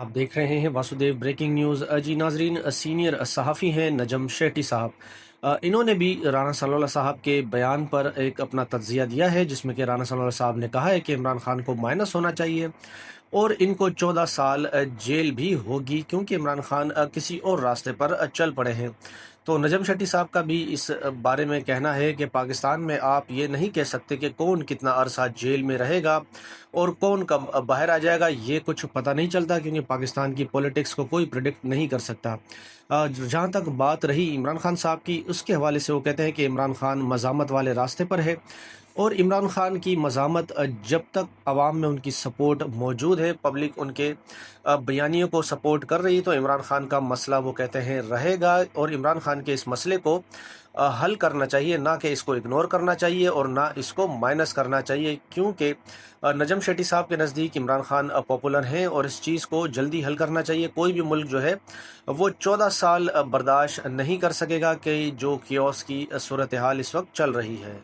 آپ دیکھ رہے ہیں واسودیو بریکنگ نیوز۔ جی ناظرین، سینئر صحافی ہیں نجم شیٹی صاحب، انہوں نے بھی رانا صلی اللہ صاحب کے بیان پر ایک اپنا تجزیہ دیا ہے، جس میں کہ رانا صلی اللہ صاحب نے کہا ہے کہ عمران خان کو مائنس ہونا چاہیے اور ان کو 14 سال جیل بھی ہوگی، کیونکہ عمران خان کسی اور راستے پر چل پڑے ہیں۔ تو نجم شیٹی صاحب کا بھی اس بارے میں کہنا ہے کہ پاکستان میں آپ یہ نہیں کہہ سکتے کہ کون کتنا عرصہ جیل میں رہے گا اور کون کب باہر آ جائے گا، یہ کچھ پتہ نہیں چلتا، کیونکہ پاکستان کی پولیٹکس کو کوئی پریڈکٹ نہیں کر سکتا۔ جہاں تک بات رہی عمران خان صاحب کی، اس کے حوالے سے وہ کہتے ہیں کہ عمران خان مزاحمت والے راستے پر ہے، اور عمران خان کی مزاحمت جب تک عوام میں ان کی سپورٹ موجود ہے، پبلک ان کے بیانیوں کو سپورٹ کر رہی ہے، تو عمران خان کا مسئلہ وہ کہتے ہیں رہے گا، اور عمران خان کے اس مسئلے کو حل کرنا چاہیے، نہ کہ اس کو اگنور کرنا چاہیے اور نہ اس کو مائنس کرنا چاہیے، کیونکہ نجم شیٹی صاحب کے نزدیک عمران خان پاپولر ہیں اور اس چیز کو جلدی حل کرنا چاہیے۔ کوئی بھی ملک جو ہے وہ 14 سال برداشت نہیں کر سکے گا کہ جو کیوس کی صورتحال اس وقت چل رہی ہے۔